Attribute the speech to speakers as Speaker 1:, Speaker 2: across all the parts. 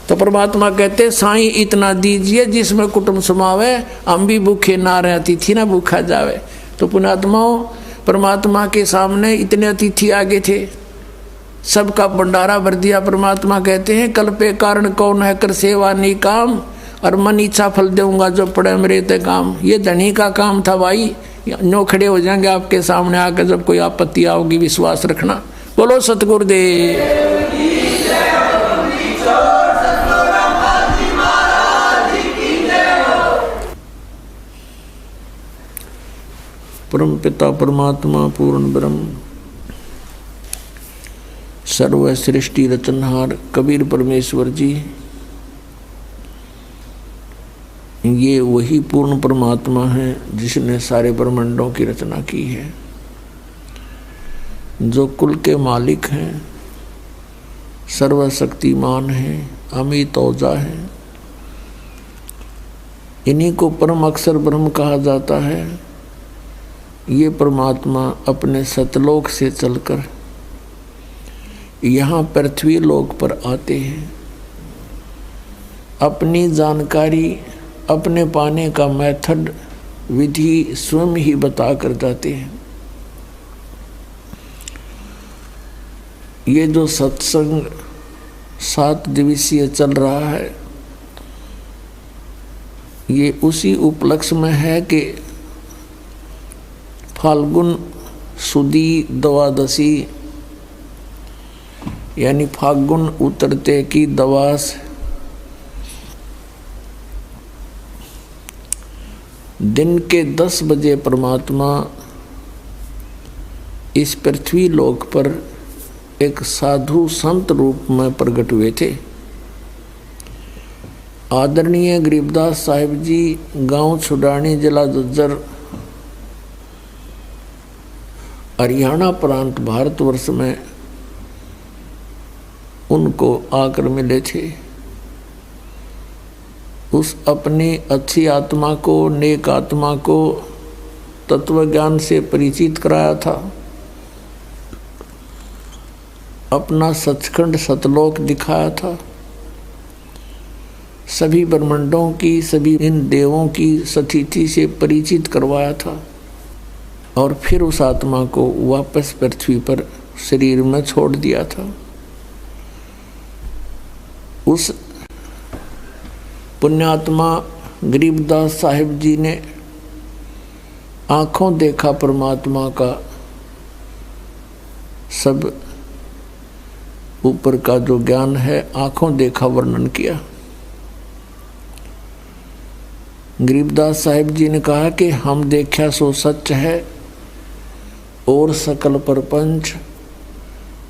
Speaker 1: तो परमात्मा कहते साईं इतना दीजिए जिसमें कुटुंब समावे, हम भी भूखे ना रहे अतिथि ना भूखा जावे। तो पुण्यात्माओं, परमात्मा के सामने इतने अतिथि आगे थे, सबका भंडारा भर दिया। परमात्मा कहते हैं कल पे कारण कौन है कर सेवा नहीं काम, और मन इच्छा फल दूंगा जो पड़े मेरे ते काम। ये धनी का काम था भाई, नो खड़े हो जाएंगे आपके सामने आकर जब कोई आपत्ति आओगी, विश्वास रखना। बोलो सतगुरुदेव। परम पिता परमात्मा पूर्ण ब्रह्म सर्व सृष्टि रचनहार कबीर परमेश्वर जी, ये वही पूर्ण परमात्मा है जिसने सारे ब्रह्मांडों की रचना की है, जो कुल के मालिक हैं, सर्वशक्तिमान हैं, अमित ओजा है। इन्हीं को परम अक्षर ब्रह्म कहा जाता है। ये परमात्मा अपने सतलोक से चलकर यहाँ पृथ्वी लोक पर आते हैं, अपनी जानकारी अपने पाने का मेथड विधि स्वयं ही बता कर जाते हैं। ये जो सत्संग 7 दिवसीय चल रहा है, ये उसी उपलक्ष्य में है कि फाल्गुन सुदी द्वादशी यानी फाल्गुन उतरते की दवास दिन के 10 बजे परमात्मा इस पृथ्वी लोक पर एक साधु संत रूप में प्रकट हुए थे। आदरणीय गरीबदास साहिब जी गांव छुडानी जिला झज्जर हरियाणा प्रांत भारतवर्ष में उनको आकर मिले थे। उस अपनी अच्छी आत्मा को, नेक आत्मा को तत्व ज्ञान से परिचित कराया था, अपना सचखंड सतलोक दिखाया था, सभी ब्रह्मांडों की, सभी इन देवों की स्थिति से परिचित करवाया था, और फिर उस आत्मा को वापस पृथ्वी पर शरीर में छोड़ दिया था। उस पुण्यात्मा गरीबदास साहिब जी ने आँखों देखा परमात्मा का सब ऊपर का जो ज्ञान है, आँखों देखा वर्णन किया। गरीबदास साहिब जी ने कहा कि हम देखा सो सच है और सकल परपंच,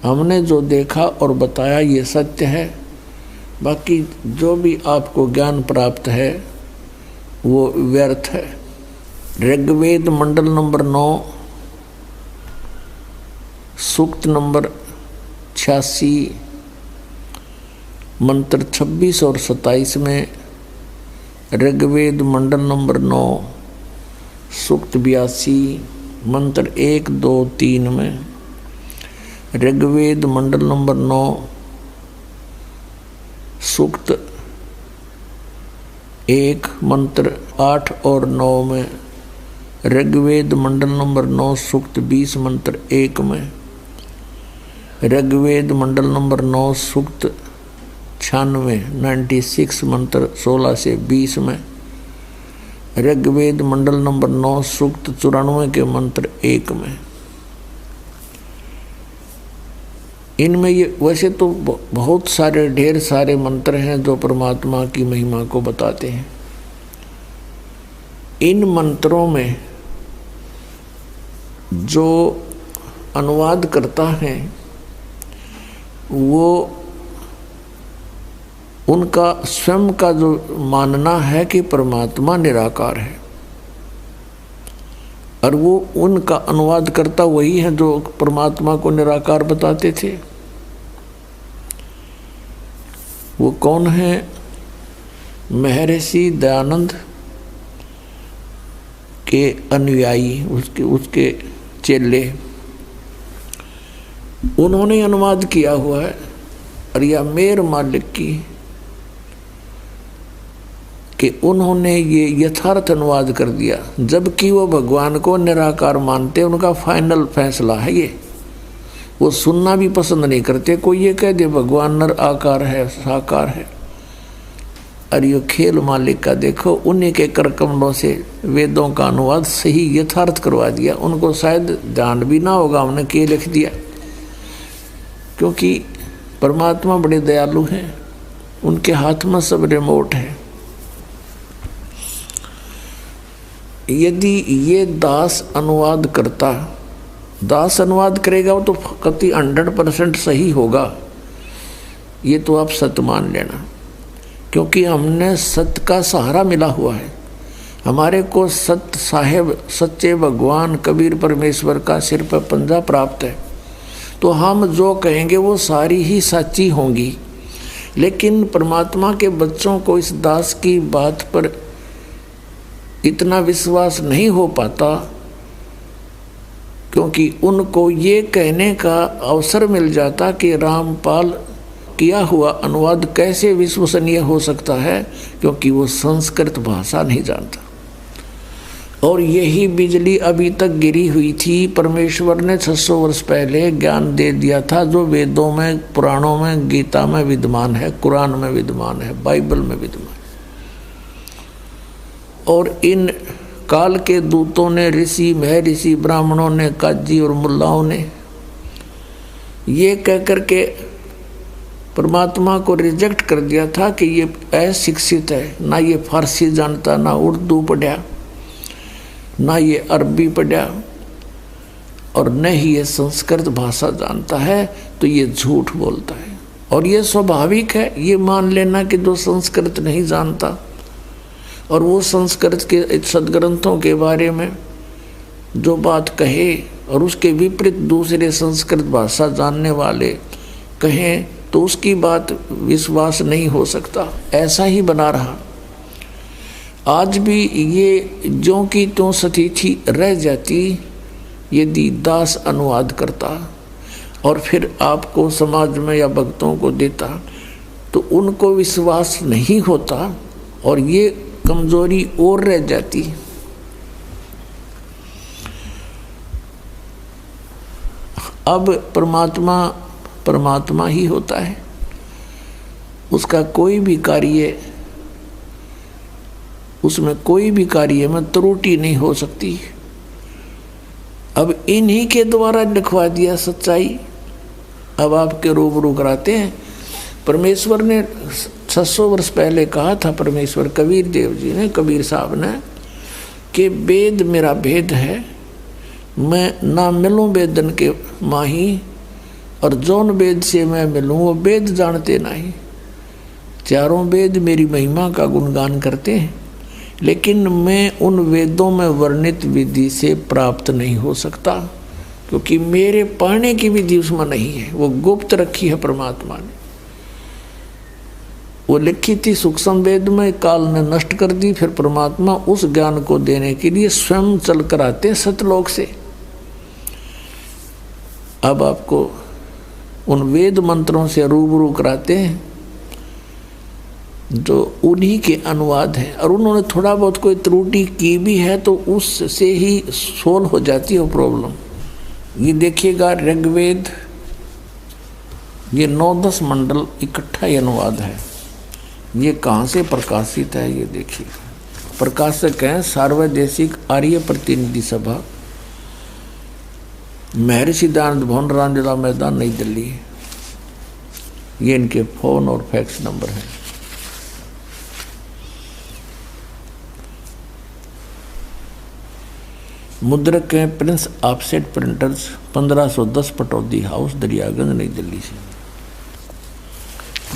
Speaker 1: हमने जो देखा और बताया ये सत्य है, बाकी जो भी आपको ज्ञान प्राप्त है वो व्यर्थ है। ऋग्वेद मंडल नंबर 9 सूक्त नंबर 86 मंत्र 26 और 27 में, ऋग्वेद मंडल नंबर 9 सूक्त 82 मंत्र 1, 2, 3 में, ऋग्वेद मंडल नंबर 9 सूक्त 1 मंत्र 8 और 9 में, ऋग्वेद मंडल नंबर 9 सूक्त 20 मंत्र 1 में, ऋग्वेद मंडल नंबर 9 सूक्त 96 मंत्र 16 से 20 में, ऋग्वेद मंडल नंबर 9 सूक्त 94 के मंत्र 1 में। इनमें ये वैसे तो बहुत सारे ढेर सारे मंत्र हैं जो परमात्मा की महिमा को बताते हैं। इन मंत्रों में जो अनुवाद करता है वो उनका स्वयं का जो मानना है कि परमात्मा निराकार है, और वो उनका अनुवाद करता वही है जो परमात्मा को निराकार बताते थे। वो कौन है? महर्षि दयानंद के अनुयायी, उसके चेले, उन्होंने अनुवाद किया हुआ है। और यह मेर मालिक की कि उन्होंने ये यथार्थ अनुवाद कर दिया, जबकि वो भगवान को निराकार मानते, उनका फाइनल फैसला है ये। वो सुनना भी पसंद नहीं करते कोई ये कह दे भगवान नर आकार है, साकार है। और ये खेल मालिक का देखो, उन्हीं के कर कमलों से वेदों का अनुवाद सही यथार्थ करवा दिया। उनको शायद ध्यान भी ना होगा हमने के लिख दिया, क्योंकि परमात्मा बड़े दयालु हैं, उनके हाथ में सब रिमोट है। यदि ये दास अनुवाद करता, दास अनुवाद करेगा वो तो कति 100% सही होगा, ये तो आप सत्य मान लेना। क्योंकि हमने सत्य का सहारा मिला हुआ है, हमारे को सत्य साहेब सच्चे भगवान कबीर परमेश्वर का सिर पर पंजा प्राप्त है, तो हम जो कहेंगे वो सारी ही सच्ची होंगी। लेकिन परमात्मा के बच्चों को इस दास की बात पर इतना विश्वास नहीं हो पाता, क्योंकि उनको ये कहने का अवसर मिल जाता कि रामपाल किया हुआ अनुवाद कैसे विश्वसनीय हो सकता है, क्योंकि वो संस्कृत भाषा नहीं जानता। और यही बिजली अभी तक गिरी हुई थी। परमेश्वर ने 600 वर्ष पहले ज्ञान दे दिया था, जो वेदों में, पुराणों में, गीता में विद्यमान है, कुरान में विद्यमान है, बाइबल में विद्यमान है। और इन काल के दूतों ने, ऋषि महर्षि ब्राह्मणों ने, काजी और मुल्लाओं ने ये कह कर के परमात्मा को रिजेक्ट कर दिया था कि ये अशिक्षित है, ना ये फारसी जानता, ना उर्दू पढ़ा, ना ये अरबी पढ़ा, और न ही ये संस्कृत भाषा जानता है, तो ये झूठ बोलता है। और ये स्वाभाविक है, ये मान लेना कि जो संस्कृत नहीं जानता और वो संस्कृत के सदग्रंथों के बारे में जो बात कहे और उसके विपरीत दूसरे संस्कृत भाषा जानने वाले कहें, तो उसकी बात विश्वास नहीं हो सकता। ऐसा ही बना रहा। आज भी ये ज्यों की त्यों स्थिति रह जाती यदि दास अनुवाद करता और फिर आपको समाज में या भक्तों को देता, तो उनको विश्वास नहीं होता और ये कमजोरी और रह जाती। अब परमात्मा ही होता है, उसका कोई भी कार्य, उसमें कोई भी कार्य में त्रुटि नहीं हो सकती। अब इन्हीं के द्वारा लिखवा दिया सच्चाई, अब आपके रूबरू कराते हैं। परमेश्वर ने 600 वर्ष पहले कहा था, परमेश्वर कबीर देव जी ने, कबीर साहब ने, कि वेद मेरा भेद है, मैं ना मिलूं वेदन के माही, और जौन वेद से मैं मिलूं वो वेद जानते नहीं। चारों वेद मेरी महिमा का गुणगान करते हैं, लेकिन मैं उन वेदों में वर्णित विधि से प्राप्त नहीं हो सकता, क्योंकि मेरे पाने की विधि उसमें नहीं है, वो गुप्त रखी है परमात्मा ने। वो लिखी थी सूक्ष्म वेद में, काल ने नष्ट कर दी। फिर परमात्मा उस ज्ञान को देने के लिए स्वयं चल कर आते हैं सतलोक से। अब आपको उन वेद मंत्रों से रूबरू कराते हैं जो उन्हीं के अनुवाद हैं, और उन्होंने थोड़ा बहुत कोई त्रुटि की भी है तो उससे ही सोल्व हो जाती है प्रॉब्लम। ये देखिएगा, ऋग्वेद ये 9-10 मंडल इकट्ठा ही अनुवाद है। ये कहाँ से प्रकाशित है ये देखिए। प्रकाशक हैं सार्वदेशिक आर्य प्रतिनिधि सभा, महर्षि दयानंद भवन, रामलीला मैदान, नई दिल्ली। ये इनके फ़ोन और फैक्स नंबर हैं। मुद्रक हैं Prince offset printers, 1510 Pataudi house, Daryaganj, नई दिल्ली से।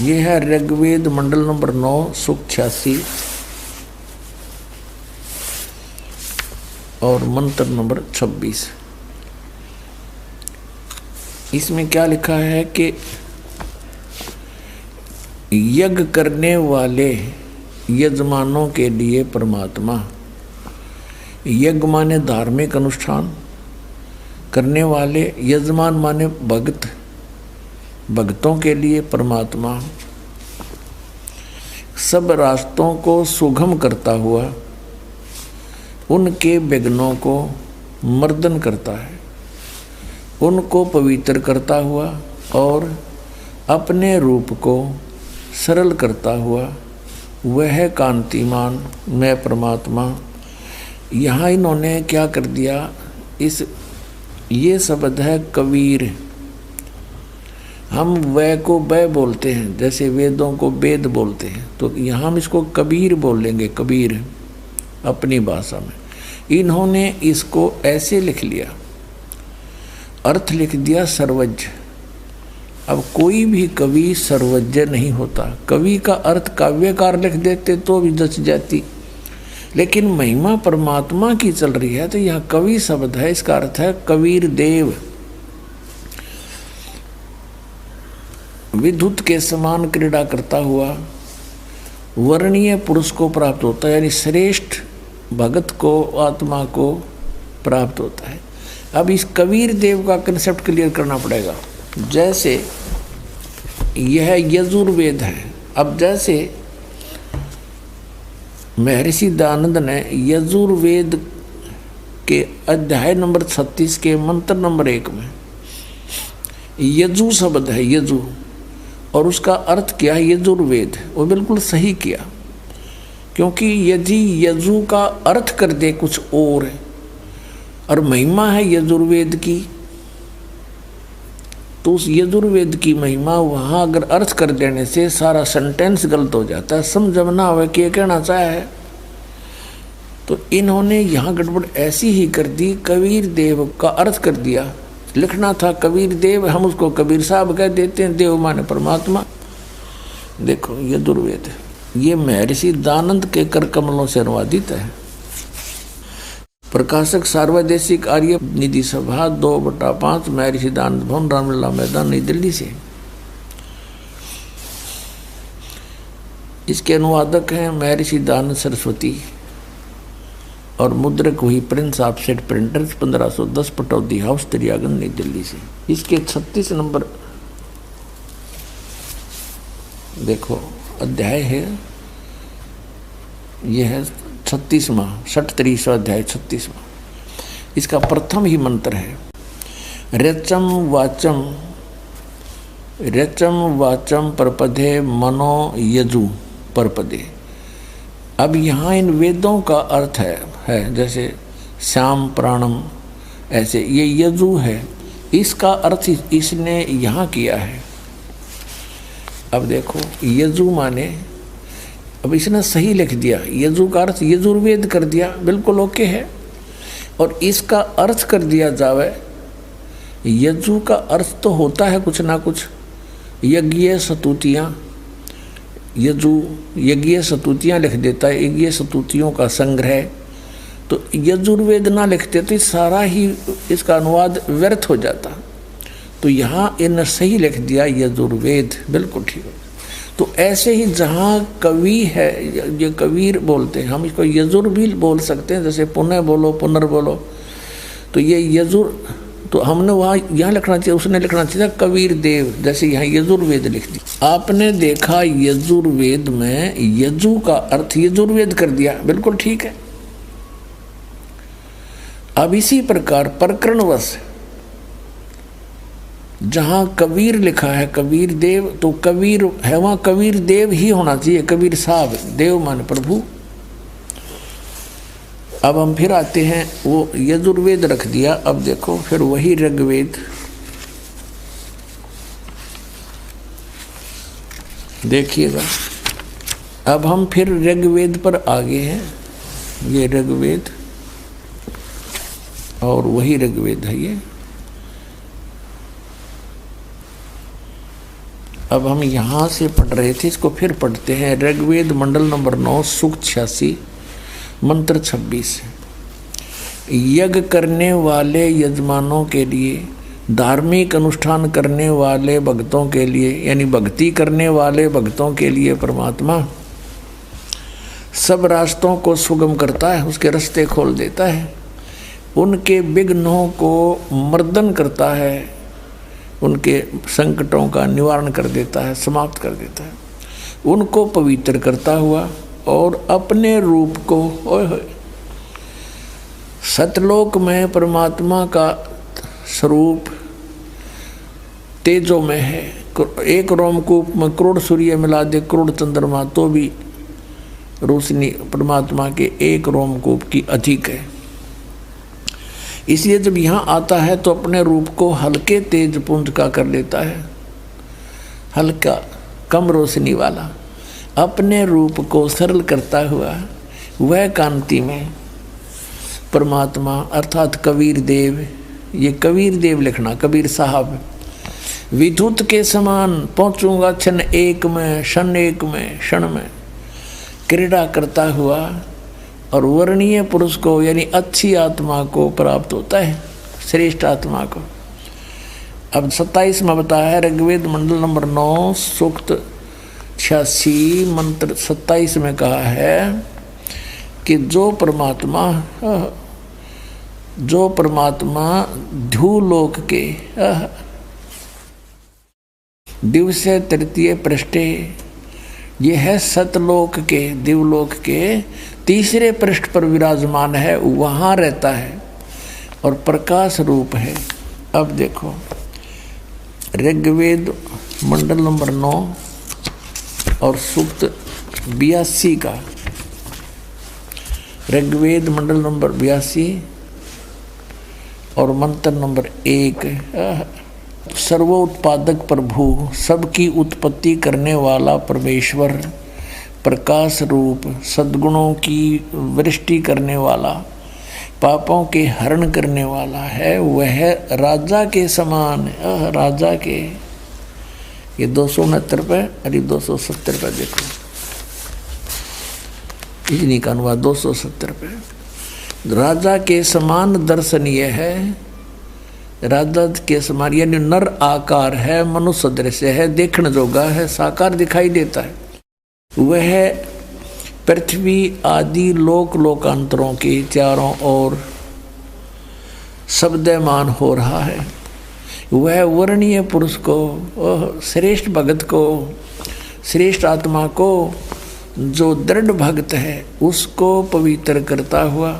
Speaker 1: ये है ऋग्वेद मंडल नंबर 9, सूक्त 86 और मंत्र नंबर 26। इसमें क्या लिखा है कि यज्ञ करने वाले यजमानों के लिए परमात्मा, यज्ञ माने धार्मिक अनुष्ठान करने वाले, यजमान माने भक्तों के लिए परमात्मा सब रास्तों को सुगम करता हुआ उनके विघ्नों को मर्दन करता है, उनको पवित्र करता हुआ और अपने रूप को सरल करता हुआ वह कांतिमान मैं परमात्मा। यहाँ इन्होंने क्या कर दिया, ये शब्द है कबीर। हम वह को वह बोलते हैं, जैसे वेदों को वेद बोलते हैं, तो यहाँ हम इसको कबीर बोलेंगे, कबीर अपनी भाषा में। इन्होंने इसको ऐसे लिख लिया, अर्थ लिख दिया सर्वज्ञ। अब कोई भी कवि सर्वज्ञ नहीं होता। कवि का अर्थ काव्यकार लिख देते तो भी जच जाती, लेकिन महिमा परमात्मा की चल रही है तो यह कवि शब्द है, इसका अर्थ है कबीर देव। विद्युत के समान क्रीड़ा करता हुआ वर्णीय पुरुष को प्राप्त होता है, यानी श्रेष्ठ भगत को, आत्मा को प्राप्त होता है। अब इस कबीर देव का कंसेप्ट क्लियर करना पड़ेगा। जैसे यह यजुर्वेद है, अब जैसे महर्षि दयानंद ने यजुर्वेद के अध्याय नंबर 36 के मंत्र नंबर 1 में यजु शब्द है, यजु, और उसका अर्थ क्या है यजुर्वेद, वो बिल्कुल सही किया। क्योंकि यदि यजु का अर्थ कर दे कुछ और महिमा है यजुर्वेद की, तो उस यजुर्वेद की महिमा वहाँ अगर अर्थ कर देने से सारा सेंटेंस गलत हो जाता है, समझना हो कि ये कहना चाहे है। तो इन्होंने यहाँ गड़बड़ ऐसी ही कर दी, कबीर देव का अर्थ कर दिया। लिखना था कबीर देव, हम उसको कबीर साहब कह देते हैं, देव माने परमात्मा। देखो यजुर्वेद ये महर्षि दयानंद के कर कमलों से अनुवादित है। प्रकाशक सार्वदेशिक आर्य निधि सभा 2/5 महर्षि दयानंद भवन, रामलीला मैदान, नई दिल्ली से। इसके अनुवादक हैं महर्षि दयानंद सरस्वती और मुद्रक हुई Prince offset printers, 1510 Pataudi house, Daryaganj, नई दिल्ली से। इसके 36 नंबर देखो अध्याय है, यह है 36वां 37वां अध्याय 36वां। इसका प्रथम ही मंत्र है रचम वाचम परपदे मनो यजु परपदे। अब यहाँ इन वेदों का अर्थ है जैसे श्याम प्राणम, ऐसे ये यजु है, इसका अर्थ इसने यहाँ किया है। अब देखो यजु माने, अब इसने सही लिख दिया, यजु का अर्थ यजुर्वेद कर दिया, बिल्कुल ओके है। और इसका अर्थ कर दिया जावे, यजु का अर्थ तो होता है कुछ ना कुछ, यज्ञ स्तुतियाँ, यजु यज्ञ स्तुतियाँ लिख देता है, यज्ञ स्तुतियों का संग्रह। तो यजुर्वेद ना लिखते तो सारा ही इसका अनुवाद व्यर्थ हो जाता। तो यहाँ इन्हें सही लिख दिया यजुर्वेद, बिल्कुल ठीक है। तो ऐसे ही जहाँ कवि है, ये कबीर बोलते हैं, हम इसको यजुर भी बोल सकते हैं, जैसे पुनः बोलो, पुनर्बोलो। तो ये यजुर, तो हमने वहाँ यहाँ लिखना चाहिए, उसने लिखना चाहिए कबीर देव, जैसे यहाँ यजुर्वेद लिख दी। आपने देखा यजुर्वेद में यजु का अर्थ यजुर्वेद कर दिया, बिल्कुल ठीक है। अब इसी प्रकार प्रकरणवश जहाँ कबीर लिखा है कबीर देव, तो कबीर है वहाँ कबीर देव ही होना चाहिए, कबीर साहब, देव मान प्रभु। अब हम फिर आते हैं, वो यजुर्वेद रख दिया। अब देखो फिर वही ऋग्वेद, देखिएगा। अब हम फिर ऋग्वेद पर आगे हैं, ये ऋग्वेद और वही ऋग्वेद है ये। अब हम यहाँ से पढ़ रहे थे, इसको फिर पढ़ते हैं। ऋग्वेद मंडल नंबर 9 सूक्त 86 मंत्र 26। यज्ञ करने वाले यजमानों के लिए, धार्मिक अनुष्ठान करने वाले भक्तों के लिए, यानी भक्ति करने वाले भक्तों के लिए परमात्मा सब रास्तों को सुगम करता है, उसके रास्ते खोल देता है, उनके विघ्नों को मर्दन करता है, उनके संकटों का निवारण कर देता है, समाप्त कर देता है। उनको पवित्र करता हुआ और अपने रूप को सतलोक में परमात्मा का स्वरूप तेजों में है। एक रोमकूप में करोड़ सूर्य मिला दे, करोड़ चंद्रमा, तो भी रोशनी परमात्मा के एक रोमकूप की अधिक है। इसलिए जब यहाँ आता है तो अपने रूप को हल्के तेज पुंज का कर लेता है, हल्का कम रोशनी वाला, अपने रूप को सरल करता हुआ वह कांति में परमात्मा अर्थात कबीर देव, ये कबीर देव लिखना, कबीर साहब, विद्युत के समान पहुँचूंगा क्षण एक में, क्षण एक में, क्षण में क्रीड़ा करता हुआ और वर्णीय पुरुष को यानी अच्छी आत्मा को प्राप्त होता है, श्रेष्ठ आत्मा को। अब 27 में बताया है ऋग्वेद मंडल नंबर 9 सूक्त 86 मंत्र 27 में कहा है कि जो परमात्मा ध्रुवलोक के दिवसे तृतीय पृष्ठे, ये है सतलोक के दिवलोक के तीसरे पृष्ठ पर विराजमान है, वहाँ रहता है और प्रकाश रूप है। अब देखो ऋग्वेद मंडल नंबर 9 और सूक्त 82 का, ऋग्वेद मंडल नंबर 82 और मंत्र नंबर 1, सर्वोत्पादक प्रभु, सबकी उत्पत्ति करने वाला परमेश्वर, प्रकाश रूप, सद्गुणों की वृष्टि करने वाला, पापों के हरण करने वाला है, वह राजा के समान, राजा के, ये 269 पे अरे 270 पे देखो, इतनी का अनुवाद 270 पे, राजा के समान दर्शनीय है, राजा के समान यानी नर आकार है, मनुष्य दृश्य है, देखने जोगा है, साकार दिखाई देता है। वह पृथ्वी आदि लोकांतरों के चारों ओर शब्दमान हो रहा है। वह वर्णीय पुरुष को, श्रेष्ठ भगत को, श्रेष्ठ आत्मा को, जो दृढ़ भक्त है उसको पवित्र करता हुआ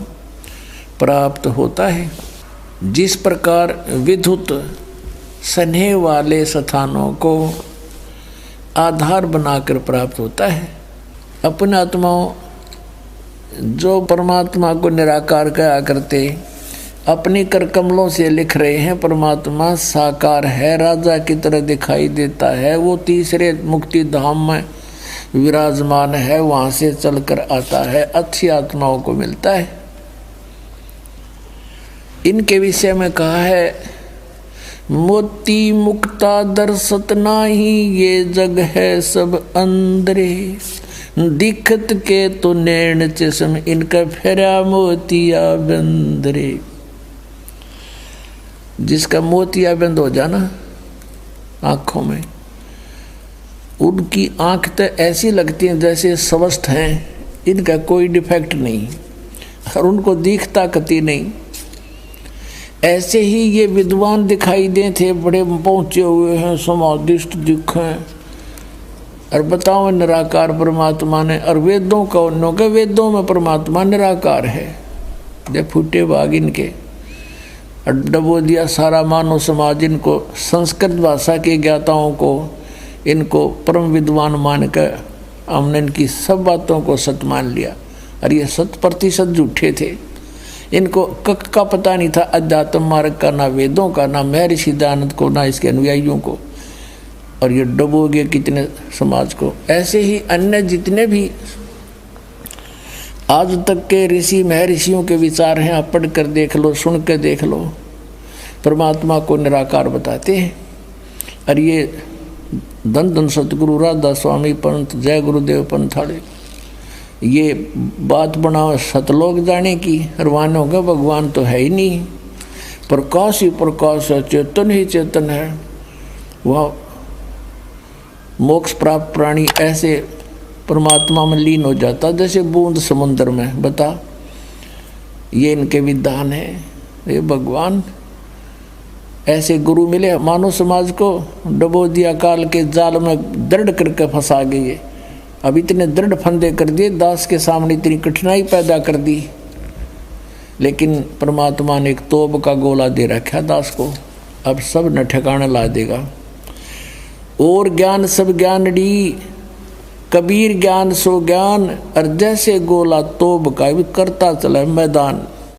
Speaker 1: प्राप्त होता है। जिस प्रकार विद्युत स्नेह वाले स्थानों को आधार बनाकर प्राप्त होता है, अपने आत्माओं जो परमात्मा को निराकार कहा करते अपनी कर कमलों से लिख रहे हैं परमात्मा साकार है, राजा की तरह दिखाई देता है, वो तीसरे मुक्ति धाम में विराजमान है, वहाँ से चलकर आता है, अच्छी आत्माओं को मिलता है। इनके विषय में कहा है मोती मुक्ता दर्शत नाही, ये जग है सब अंदरे, दिखत के तो नैन चश्म, इनका फेरा मोतिया बंदरे। जिसका मोतिया बंद हो जाना आँखों में, उनकी आँख तो ऐसी लगती है जैसे स्वस्थ हैं, इनका कोई डिफेक्ट नहीं और उनको दिखता कती नहीं। ऐसे ही ये विद्वान दिखाई दे थे, बड़े पहुँचे हुए हैं, समाधिष्ट दिखें, और बताओ निराकार परमात्मा ने, और वेदों का उन्हों के वेदों में परमात्मा निराकार है। जब फूटे बाग इनके डबो दिया सारा मानव समाज, इनको संस्कृत भाषा के ज्ञाताओं को, इनको परम विद्वान मान कर हमने इनकी सब बातों को सत्य मान लिया, और ये 100% झूठे थे। इनको कक का पता नहीं था अध्यात्म मार्ग का, ना वेदों का, ना महर्षि दयानंद को, ना इसके अनुयायियों को, और ये डुबो गए कितने समाज को। ऐसे ही अन्य जितने भी आज तक के ऋषि महर्षियों के विचार हैं, आप पढ़ कर देख लो, सुन कर देख लो, परमात्मा को निराकार बताते हैं। और ये धन धन सतगुरु राधा स्वामी पंथ, जय गुरुदेव पंथाड़े, ये बात बनाओ सतलोक जाने की, और वानों का भगवान तो है ही नहीं, प्रकाश ही प्रकाश है, चेतन ही चेतन है। वह मोक्ष प्राप्त प्राणी ऐसे परमात्मा में लीन हो जाता जैसे बूंद समुद्र में। बता, ये इनके विधान है। ये भगवान ऐसे गुरु मिले, मानव समाज को डबो दिया, काल के जाल में दृढ़ करके फंसा गए, अब इतने दृढ़ फंदे कर दिए, दास के सामने इतनी कठिनाई पैदा कर दी, लेकिन परमात्मा ने एक तोप का गोला दे रखा दास को, अब सब न ठिकाना ला देगा। और ज्ञान सब ज्ञानड़ी, कबीर ज्ञान सो ज्ञान, और जैसे गोला तोप का भी करता चला मैदान।